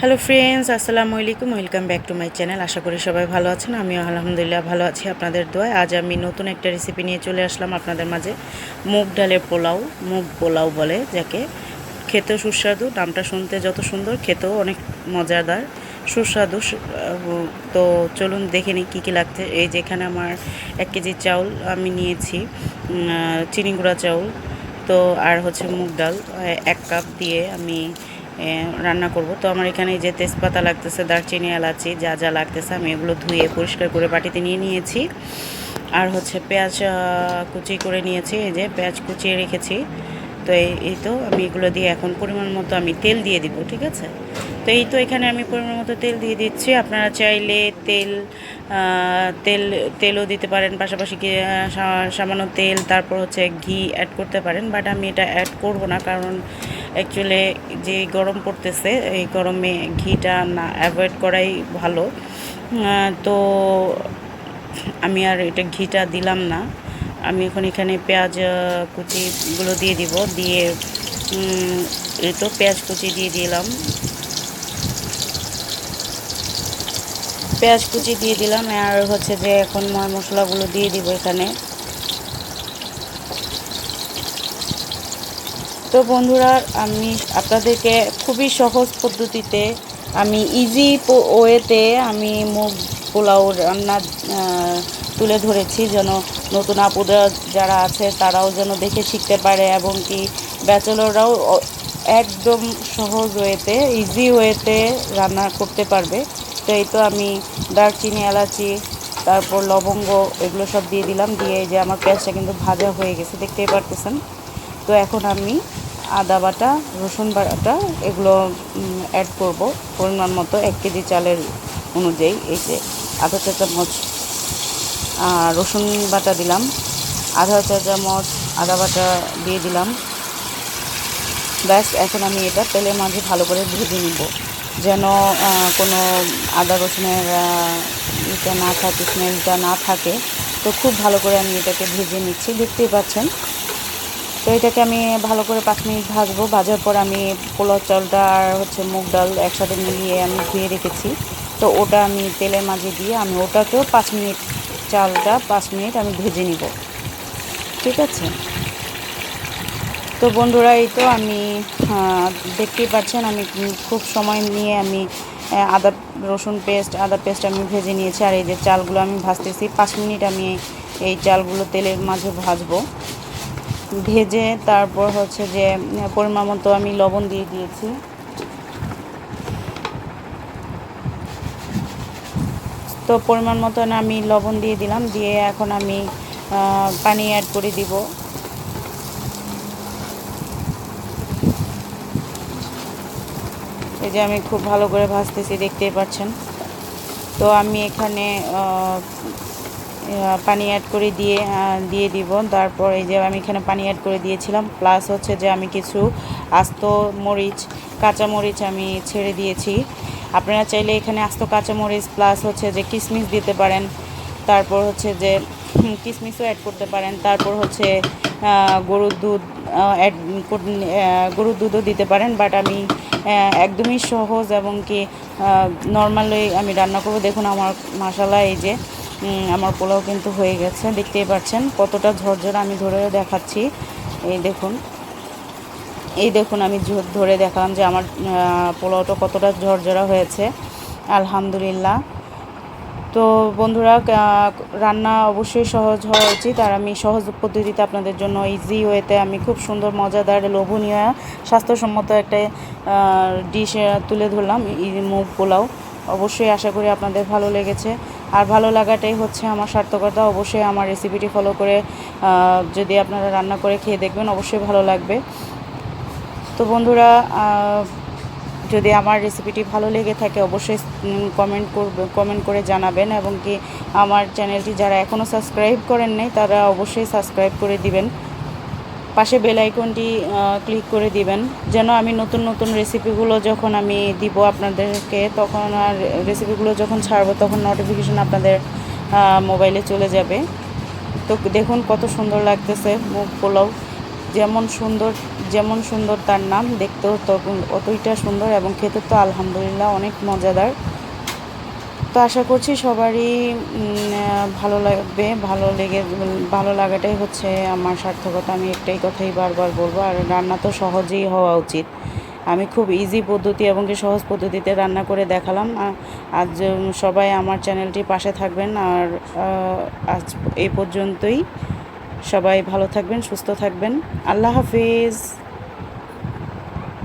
Hello friends, আসসালামু আলাইকুম। Welcome back to my channel. আশা করি সবাই ভালো আছেন। আমিও আলহামদুলিল্লাহ ভালো আছি আপনাদের দোয়ায়। আজ আমি নতুন একটা রেসিপি নিয়ে চলে আসলাম আপনাদের মাঝে। মুগ ডালের পোলাও, মুগ পোলাও বলে যাকে। খেতেও সুস্বাদু, নামটা শুনতে যত সুন্দর, খেতেও অনেক মজাদার, সুস্বাদু। তো চলুন দেখে নিই কী কী লাগছে। এই যেখানে আমার 1 কেজি চাউল আমি নিয়েছি, চিনি গুঁড়া চাউল। তো আর হচ্ছে মুগ ডাল 1 কাপ দিয়ে আমি রান্না করব। তো আমার এখানে যে তেজপাতা লাগতেছে, দারচিনি, এলাচি যা যা লাগতেছে আমি এগুলো ধুয়ে পরিষ্কার করে বাটিতে নিয়ে নিয়েছি। আর হচ্ছে পেঁয়াজ কুচি করে নিয়েছি, এই যে পেঁয়াজ কুচিয়ে রেখেছি। তো এই তো আমি এগুলো দিয়ে এখন পরিমাণ মতো আমি তেল দিয়ে দিব, ঠিক আছে। তো এই তো এখানে আমি পরিমাণ মতো তেল দিয়ে দিচ্ছি। আপনারা চাইলে তেলও দিতে পারেন, পাশাপাশি কি সামান্য তেল, তারপর হচ্ছে ঘি অ্যাড করতে পারেন। বাট আমি এটা অ্যাড করব না, কারণ অ্যাকচুয়ালি যে গরম পড়তেছে এই গরমে ঘিটা না অ্যাভয়েড করাই ভালো। তো আমি আর এটা ঘিটা দিলাম না। আমি এখন এখানে পেঁয়াজ কুচিগুলো দিয়ে দিব। দিয়ে এই তো পেঁয়াজ কুচি দিয়ে দিলাম, পেঁয়াজ কুচি দিয়ে দিলাম। আর হচ্ছে যে এখন মশলাগুলো দিয়ে দিব এখানে। তো বন্ধুরা, আমি আপনাদেরকে খুবই সহজ পদ্ধতিতে, আমি ইজি ওয়েতে আমি মুগ পোলাও রান্না তুলে ধরেছি, যেন নতুন আপুরা যারা আছে তারাও যেন দেখে শিখতে পারে, এবং কি ব্যাচেলররাও একদম সহজ ওয়েতে, ইজি ওয়েতে রান্না করতে পারবে। তো এই তো আমি দারচিনি, এলাচি, তারপর লবঙ্গ এগুলো সব দিয়ে দিলাম। দিয়ে যে আমার পেঁয়াজটা কিন্তু ভাজা হয়ে গেছে, দেখতেই পারতেছেন। তো এখন আমি আদা বাটা, রসুন বাটা এগুলো অ্যাড করব পরিমাণ মতো। 1 কেজি চালের অনুযায়ী এই যে আধা চা চামচ রসুন বাটা দিলাম, আধা চা চামচ আদা বাটা দিয়ে দিলাম। ব্যাস, এখন আমি এটা তেলের মাঝে ভালো করে ভেজে নিব, যেন কোনো আদা রসুনের এটা না থাকে, স্মেলটা না থাকে। তো খুব ভালো করে আমি এটাকে ভেজে নিচ্ছি, দেখতেই পাচ্ছেন। তো এটাকে আমি ভালো করে 5 মিনিট ভাজবো। ভাজার পর আমি পোলাও চালটা আর হচ্ছে মুগ ডাল একসাথে মিলিয়ে আমি ধুয়ে রেখেছি। তো ওটা আমি তেলের মাঝে দিয়ে আমি ওটাকেও 5 মিনিট, চালটা 5 মিনিট আমি ভেজে নিব, ঠিক আছে। তো বন্ধুরা, এই তো আমি দেখতেই পাচ্ছেন আমি খুব সময় নিয়ে আমি আদা পেস্ট আমি ভেজে নিয়েছি। আর এই যে চালগুলো আমি ভাজতেছি, 5 মিনিট আমি এই চালগুলো তেলের মাঝে ভাজবো। ভেজে তারপর হচ্ছে যে পরিমাণ মতো আমি লবণ দিয়ে দিয়েছি। তো পরিমাণ মতন আমি লবণ দিয়ে দিলাম। দিয়ে এখন আমি পানি অ্যাড করে দিব। এই যে আমি খুব ভালো করে ভাজতেছি, দেখতেই পাচ্ছেন। তো আমি এখানে পানি অ্যাড করে দিয়ে দিব। তারপর এই যে আমি এখানে পানি অ্যাড করে দিয়েছিলাম, প্লাস হচ্ছে যে আমি কিছু আস্ত মরিচ, কাঁচা মরিচ আমি ছেড়ে দিয়েছি। আপনারা চাইলে এখানে আস্ত কাঁচা মরিচ প্লাস হচ্ছে যে কিশমিশ দিতে পারেন। তারপর হচ্ছে যে কিশমিশও অ্যাড করতে পারেন। তারপর হচ্ছে গরুর দুধ গরুর দুধও দিতে পারেন। বাট আমি একদমই সহজ এবং কি নর্মালি আমি রান্না করব। দেখুন আমার মাশাআল্লাহ, এই যে আমার পোলাও কিন্তু হয়ে গেছে, দেখতেই পাচ্ছেন কতটা ঝরঝরা। আমি ধরে দেখাচ্ছি, এই দেখুন আমি ধরে দেখালাম যে আমার পোলাওটা কতটা ঝরঝরা হয়েছে, আলহামদুলিল্লাহ। তো বন্ধুরা, রান্না অবশ্যই সহজ হওয়া উচিত। আর আমি সহজ পদ্ধতিতে আপনাদের জন্য ইজি ওয়েতে আমি খুব সুন্দর, মজাদার, লোভনীয়, স্বাস্থ্যসম্মত একটা ডিশ তুলে ধরলাম, মুগ পোলাও। অবশ্যই আশা করি আপনাদের ভালো লেগেছে। আর ভালো লাগাটাই হচ্ছে আমার সার্থকতা। অবশ্যই আমার রেসিপিটি ফলো করে যদি আপনারা রান্না করে খেয়ে দেখবেন, অবশ্যই ভালো লাগবে। তো বন্ধুরা, যদি আমার রেসিপিটি ভালো লেগে থাকে অবশ্যই কমেন্ট করে জানাবেন, এবং কি আমার চ্যানেলটি যারা এখনও সাবস্ক্রাইব করেন নাই তারা অবশ্যই সাবস্ক্রাইব করে দিবেন। পাশে বেল আইকনটি ক্লিক করে দিবেন, যেন আমি নতুন নতুন রেসিপিগুলো যখন আমি দিব আপনাদেরকে, তখন আর রেসিপিগুলো যখন ছাড়বো তখন নোটিফিকেশন আপনাদের মোবাইলে চলে যাবে। তো দেখুন কত সুন্দর লাগতেছে মুগ পোলাও। যেমন সুন্দর তার নাম, দেখতেও তো অতইটা সুন্দর এবং খেতে তো আলহামদুলিল্লাহ অনেক মজাদার। তো আশা করছি সবারই ভালো লাগবে। ভালো লাগাটাই হচ্ছে আমার সার্থকতা। আমি একটাই কথাই বারবার বলবো। আর রান্না তো সহজেই হওয়া উচিত। আমি খুব ইজি পদ্ধতি এবং কি সহজ পদ্ধতিতে রান্না করে দেখালাম। আজ সবাই আমার চ্যানেলটির পাশে থাকবেন। আর আজ এই পর্যন্তই। সবাই ভালো থাকবেন, সুস্থ থাকবেন। আল্লাহ হাফিজ।